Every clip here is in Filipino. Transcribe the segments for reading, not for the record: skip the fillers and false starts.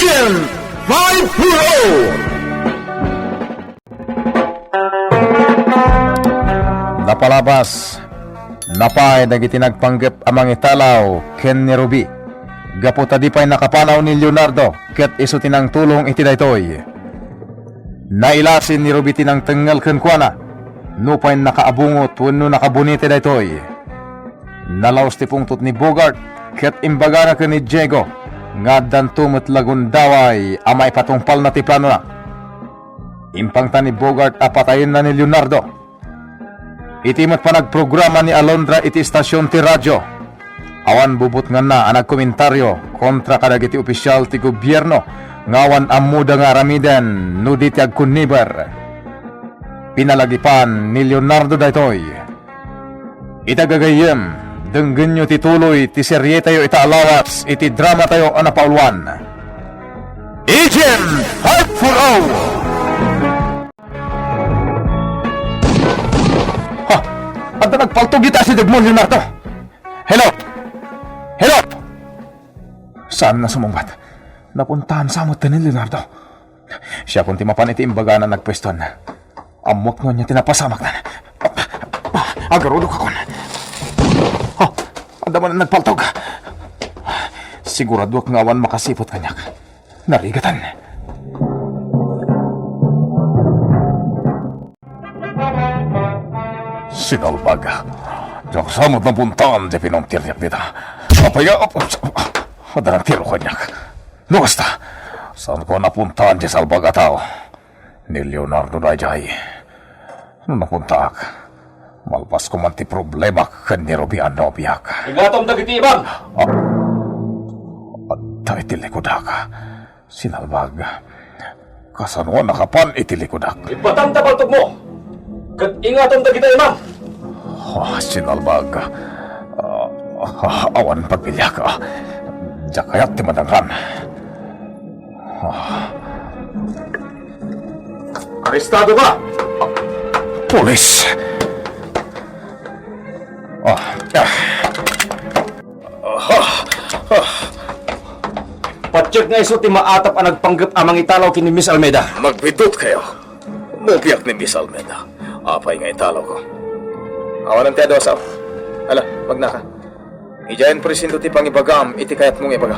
Agent 5-0! Napalabas, napay dagiti nagpanggep amang italaw ken ni Ruby. Gapo tadi pa'y nakapanaw ni Leonardo ket iso tinang tulong iti daytoy. Nailasin ni Ruby tinang tengal ken kuana, nupay nakaabungot wenno nakabunite daytoy. Nalaos ti pungtot ni Bogart ket imbaga na ken ni Diego nga dantumot lagun daway amay patungpal na ti plano na. Impangta ni Bogart apatayin na ni Leonardo. Itimat pa nagprograma ni Alondra iti istasyon ti radyo. Awan bubut nga na ang nagkomentaryo kontra kadagiti opisyal ti gobyerno ngawan amuda nga aramiden no di ti agkuniber. Pinalagipan ni Leonardo daytoy. Itagagayem denggen nyo ti tuloy ti serye tayo itaalawats iti drama tayo anapauluan. Agent 5-0! At nagpaltog kita si Degmon Leonardo. Hello? Hello? Saan na sumungbat? Napuntahan sa amot ni Leonardo. Siya kung timapan iti imbaga na nagpweston. Amok nga niya tinapasamak na. Agarudok ako na. Anda mo na nagpaltog. Sigurado ak ngawan makasipot kanyak. Narigatan. Sinalbaga. Diyak samot na puntaan di pinongtiryak dita. Apaya, adalang tiro kanyak. Nukasta, saan ko napuntaan di salbaga tao? Ni Leonardo na jay. Nung napuntaak, malpas ko man ti problema kan ni Ruby ano biyak. Ingatom dagiti ibang! At itilikodak. Sinalbaga. Kasanuan nakapan itilikodak. Ipatang tapaltog mo! Kat ingatom dagiti ibang! Sinalbaga. Awan pagpilya ka. Diyak kayat ti madangran. Arestado ka! Pulis! Patsyak nga iso ti maatap ang nagpanggap amang italaw kini Miss Almeida. Magbidot kayo. Mubiyak ni Miss Almeida. Apay nga italaw ko. Awan ang tedo asaw. Ala, wag na ka. Ijayan presindo ti pangibagam, iti kayat mong ibaga.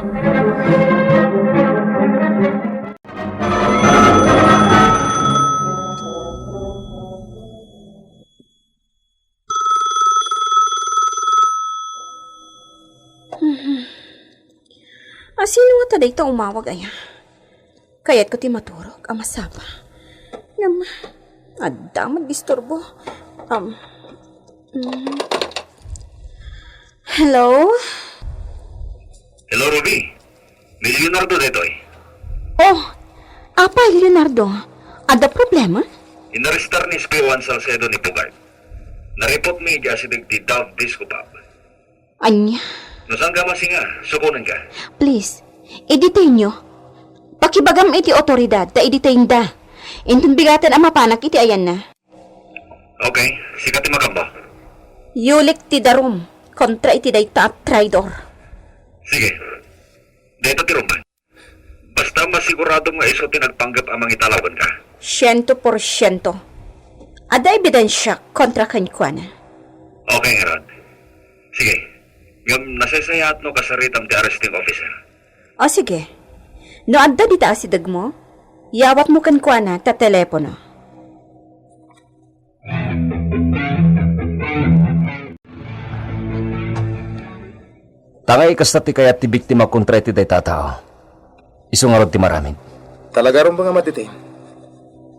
Sino nga taday ito umawag aya? Kaya't ko ti maturog, amasapa. Adamad disturbo. Hello? Hello, Ruby. May Leonardo detoy. Oh, apa Leonardo? Ada problema? Inarestar ni Spiwan Salcedo ni Bogart. Narepot mi dya si Digti Dove Disco Pub. Anya? Nasaan ka masinga? Sukunan ka. Please, editin nyo. Pakibagam iti otoridad, ta editin da. Intun bigatan ang mapanak iti ayan na. Okay, sikat ti makamba. Yulik ti darum, kontra iti dayta at traidor. Sige, dito ti Rumban. Basta masigurado nga iso tinagpanggap amang italawan ka. 100%. Ada ebidensya kontra kanykuana. Okay, Rod. Sige, yung nasasayat no kasaritam ti arresting officer. O sige, no adda di taas idag mo, yawat mo kanykuana ta telepono. Tangay kasta ti kayat ti biktima kontra iti day tatao. Iso nga rod ti maraming. Talaga rin ba nga matiti?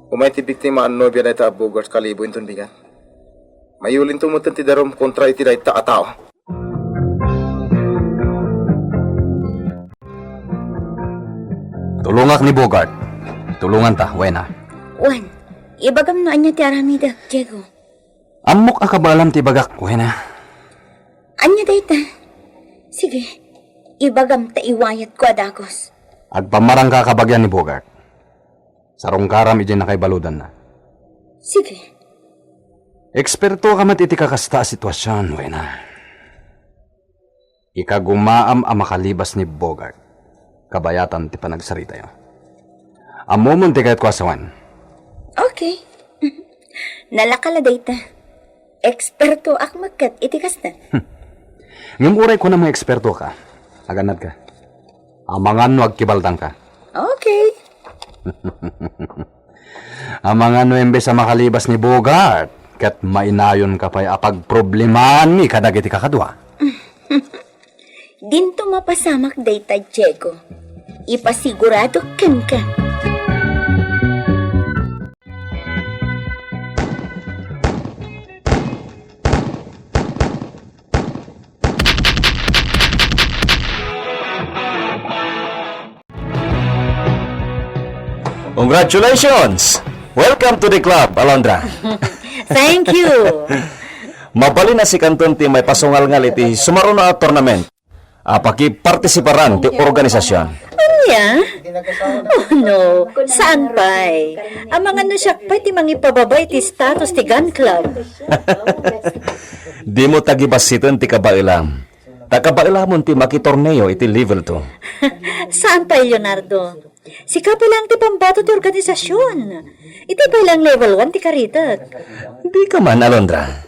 Umay ti biktima ang nobya na ita Bogart kalibo inton bigan. Mayulin tumutan ti darom kontra iti da ita atao. Tulungak ni Bogart. Tulungan ta, wena. Juan, ibagam no anya ti aramida, Diego. Amok akabalam ti bagak, wena. Anya dayta? Sige, ibagam ta iwayat ko adakos. Agpamarang ka kabagyan ni Bogart. Sarong karam iti nakaibaludan na. Sige. Eksperto ka mat iti kakasta sitwasyon, wena. Ikagumaam ang makalibas ni Bogart. kabayatan ti panagsarita yo. Amomon ti kahit kwasawan. Okay. Nalakala data. Eksperto ak magkat itikas na. Ngam uray ko na mga eksperto ka. Aganad ka. Amangan no agkibaldang ka. Okay. Amangan no embes sa makalibas ni Bogart. Kat mainayon ka pa'y apag problemaan ni kadagiti kakadwa. Dinto mapasamak data, Diego. Ipasigurado ken ka. Congratulations! Welcome to the club, Alondra. Thank you. Mabali na si Kanton ti may pasungal-ngal iti sumaro na tournament. Paki-partisiparan ti organisasyon. Anya? Oh no, saan pa'y? Ang mga nasyak pa'y ti mangipababay ti status ti gun club. Di mo tagibasiton ti kabailam. Takabailamon ti makitorneo iti level 2. Saan pa'y, Leonardo? Si Kape lang ti pambato ti organisasyon. Iti pa lang level 1 ti karitak. Di ka man, Alondra.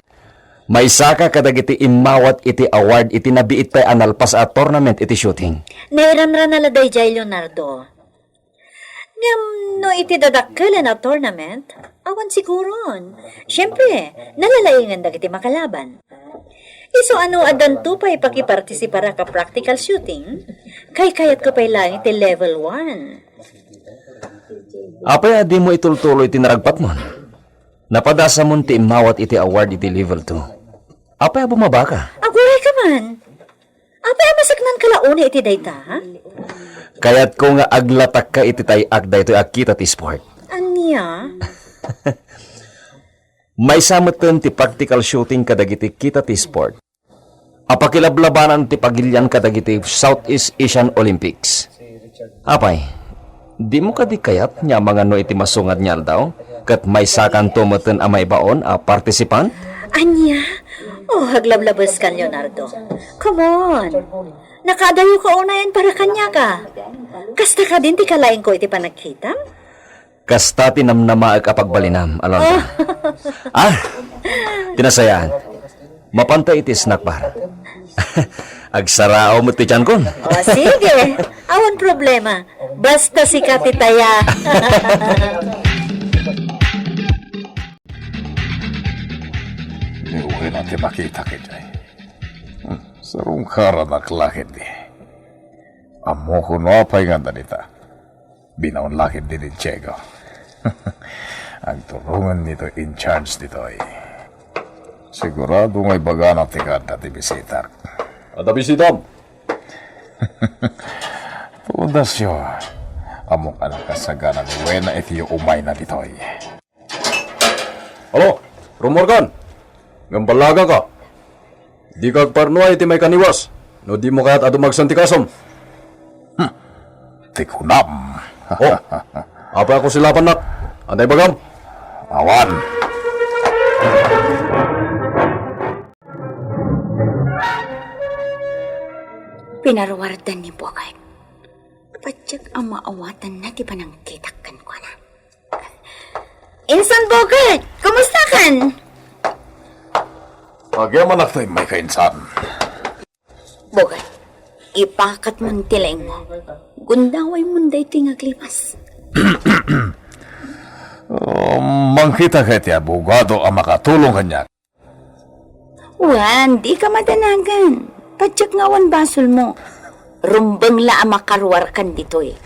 May saka kadagiti imawat iti award iti nabiit pa'y analpas at tournament iti shooting. Nairan-ran naladay jay, Leonardo. Ngam, no iti dadakkel na tournament, awan siguron. Siyempre, nalalaingan dagiti makalaban. Iso ano adan to pa'y pakipartisipara ka practical shooting? Kayat ko pa'y lang iti level 1. Apay di mo itultuloy iti naragpat mo. Napadasa mo ti imawat iti award iti level 2. Apay bumaba ka. Aguray ka man. Apay masaknan ka launa iti dayta, ha? Kaya't ko nga aglatak ka iti tay agda ito akita ti sport. Anya? May samutan ti practical shooting kadagiti kita ti sport. Apakilablabanan ti pagilyan kadagiti Southeast Asian Olympics. Apay, di mo kadi kayat nya mga no iti masungad niya daw? Kat may sakan tumuten a may baon a participant? Anya? Oh, haglablabas ka, Leonardo. Come on. Nakadayo ka unayan para kanya ka. Kasta ka din ti kalain ko iti panagkita? Kasta tinamnamaag apagbalinam, Alondra. Tinasayaan. Mapantay iti snack bar. Agsarao mo ti tiyan kon. O, sige. Awan problema. Basta si Katitaya. Iuwi natin makita kita. Sarong kara naklakit eh. Amo ko no apay nga danita. Binaon lakit din ni Diego. Ang tulungan nito in charge dito ay. Sigurado ngay baga na tikad na ti bisita. Ada bisitam. Tudas yo. Amok anak kasagana ni Wena itiyo umay na dito ay. Halo, Rumorgan. Ngambalaga ka. Di kag parnuay ti may kaniwas. No di mo kaya't ado magsantikasom. Tikunam. Oh, apa ako silapan nak? Antay bagam. Awan. Pinarwardan ni Bogart. Patsyak ang maawatan na di ba nang kitakan ko na? Insan Bogart, kumusta kan? Agyaman nakto'y may kainsan. Bogart, ipakat mong tilaing mo. Gundaway mong day tingaglimas. Mangkita kay ti abogado ang makatulong kanya. Wan, di ka madanagan. Patsyak nga wan basol mo. Rumbang la ang makarwar kan dito eh.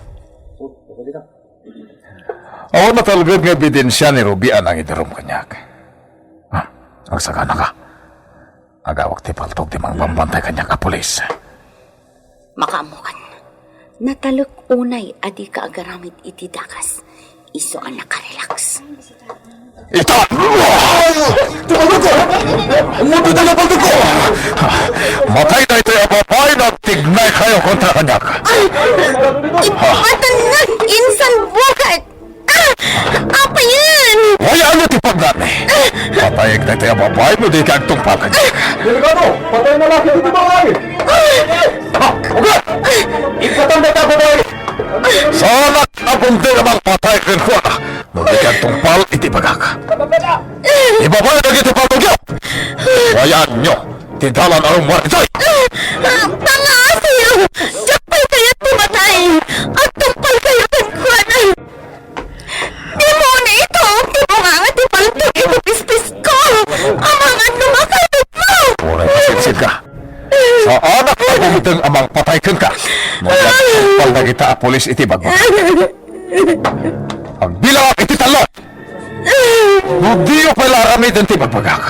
Ako na talagad nga ebidensya ni Rubian ang idirom kanyak. Ang sagana ka. Agawag ti paltog ti mga bambantay kanyak ka pulis. Makaamukan. Natalok unay adi ka agaramid iti dakas. Iso ang nakarelax. Ito! Tumulog ko! Umuto na paltog ko! Matay na ito yung babae na tignay kayo kontra kanyak. Ipatan na! Insan Bogart! Apa yan? Wala ano ti pagdami. Patayag na ito yung babae mo di kagtungpal kanyak. Delikado, patay na laki dito ba ay? Ugat! Ipatanda ka babae. bunting amang patay ken kuana. Mudikan tungpal iti bagak. Ibabay lagi iti palugyo. Wayan nyo, tindalan arong maritay. Pangaasiyo! Sakpay kayo tumatay! At tumpal kayo tagkuanay! Di mo na ito! Di mo nga nga tipaltog ibupispis ko! Amangan lumakadot mo! Puray pasinsid ka. Sa anak na bumutang amang patay ken ka. Mudikan tungpal na kita a pulis iti bagak. Ang bilang iti talo. Hindi ko pala aramid ang tibagbagak.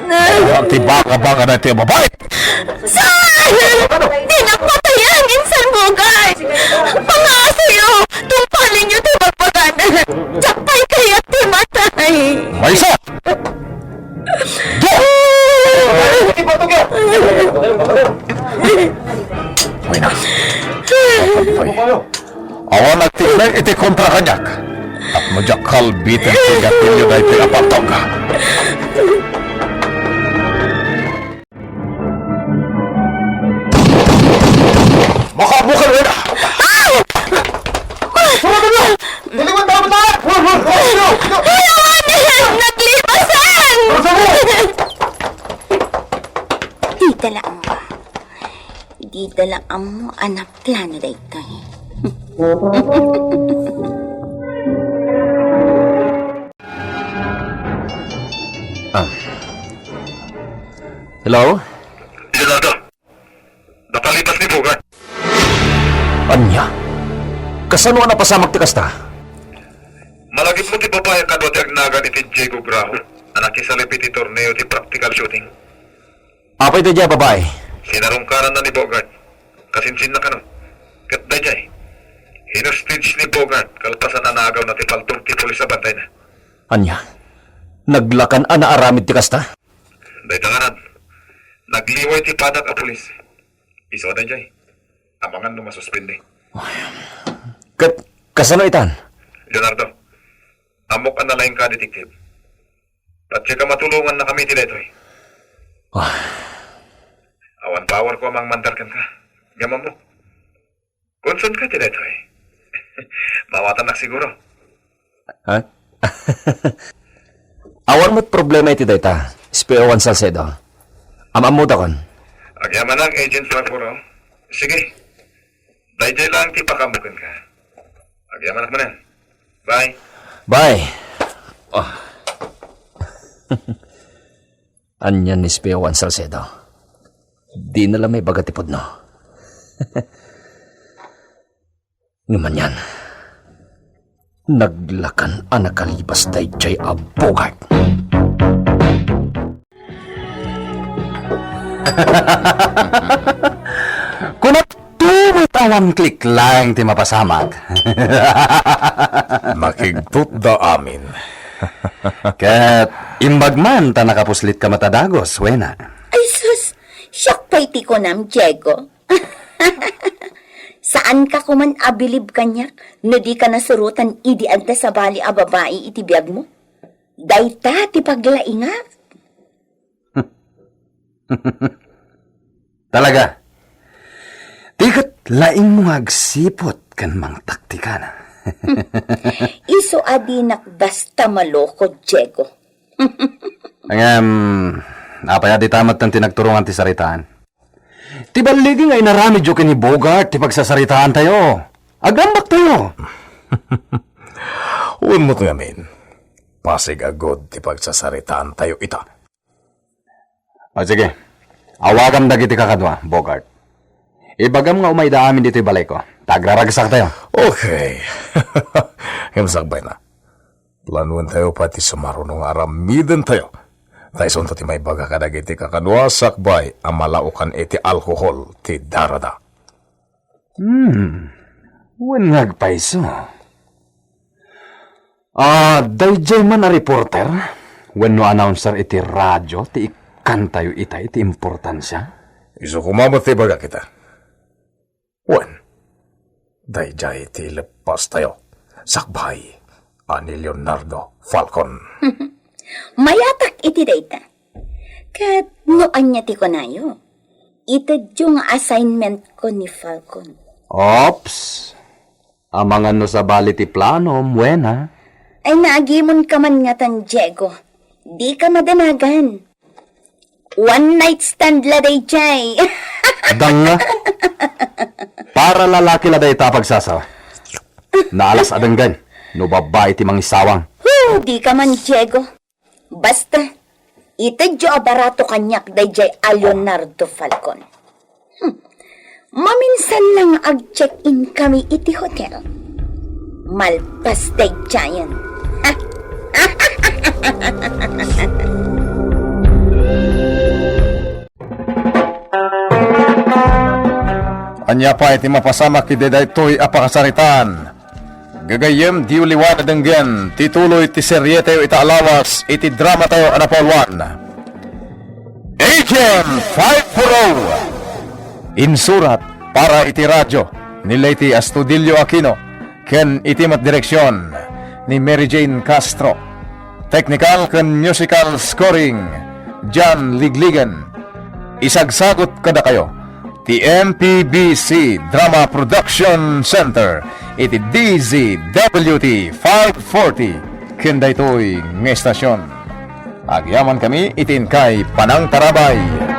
Ang tibaka-baka na iti babae. Saan? Di napatayan! Insan bugay! Pangaasiyo! Tumpalin niyo tibagpaganan! Sakpay kayo timatay! May isa! Do! Uy na. Awan nagtignan iti kontra kanyak. At madyak kalbitin tigatilyo na iti apatog. Makabukan mo na! Sumunod mo! Diliwan dapat na! Naglibasan! Di dalaan mo. Di dalaan mo anak plano day kayo. Hello? Leonardo, napalipas ni Bogart. Anya? Kasano na pasamag ti kasta? Malagip mo ti babae kadwa ti agnagan iti Diego Graho. Anak sa iti torneo ti practical shooting. Apay ti dya, babae. Sinarungkaran na ni Bogart. Kasinsin na kano. Kat dayjay. Hinostage ni Bogart. Kalpasan na nagaw na ti paltong ti pulis sa bantay na. Anya? Naglakan ana aramid ti kasta? Daytanganan. Nagliway ti panak a pulis. Iso dayjay. Amangan no masuspindi. Kasano itan? Leonardo, amok ang nalaing ka, detektive. At siya ka matulungan na kami ti detoy. Awan power ko amang mandarkan ka. Gamam mo. Konson ka ti detoy. Mawatan na siguro. Ha? Awan mo't problema iti dayta. Speo Salcedo. Amam mo dakon. Agyaman ang agent sa puro. Sige. Dayjay lang ti pakamukin ka. Agyaman mo na. Bye. Bye. Anyan ni Speo Salcedo. Di na lang may bagatipod, no? Numan yan. Naglakan ang nakalibas day jay a Bogart. Kunat tumit alam klik lang ti mapasamag. Makigtut da amin. Kat imbagman ta nakapuslit ka matadagos, wena. Ay sus! Siyak pa iti ko nam, Diego. Saan ka kuman abilib kanyak, no di ka nasurutan idi adda sa bali a babae iti biyag mo? Dayta ti paglaingak. Talaga. Tikat laing mo agsipot kan mang taktikan. Iso adinak basta maloko, Diego. Apaya di tamat ng tinagturungan ti saritaan. Ti baligi nga inarami jo ni Bogart ti pagsasaritaan tayo. Agambak tayo. Uwan mo ngamin. Pasig agod ti pagsasaritaan tayo ita. O sige, awagam dagiti kakadwa, Bogart. Ibagam nga umay da amin dito balay ko. Tagraragsak tayo. Okay. Himsagbay na. Planuan tayo pati sumarunong aramidan tayo. Taison to ti may baga kadag iti kakanwa sakbay ang malaukan iti alkohol ti darada. Wen ngagpaiso. Dayjay man a reporter. Wen no announcer iti radyo ti ikan tayo ita iti importansya. Iso kumamot ti baga kita. Wen. Dayjay ti lepas tayo. Sakbay. Ani Leonardo Falcon. Mayatak iti dayta. Kat noan niya ti ko nayo. Ito yung assignment ko ni Falcon. Ops. Amangan no sa bali ti plano, muena. Ay naagimon ka man nga tan, Diego. Di ka madanagan. One night stand la day, Jay. Danga. Para lalaki la day tapag sasaw. Naalas adanggan. No babae ti mangisawang. Di ka man, Diego. Basta, itadyo barato kanyak day Jay a Leonardo Falcon. Maminsan lang ag-check-in kami iti hotel. Malpas day Jayan. Anya pa iti mapasama kide daytoy apakasaritaan. Gagayem di uliwan adenggen, tituloy ti serye tayo itaalawas, iti drama tayo anapolwan. Agent 540! Insurat para iti radyo, nila iti Astudillo Aquino, ken iti direksyon ni Mary Jane Castro. Technical ken musical scoring, John Ligligan. Isagsagot kada kayo, ti MPBC Drama Production Center, iti DZWT 540, kinda ito'y ng estasyon. Agyaman kami itin kay Panang Tarabay.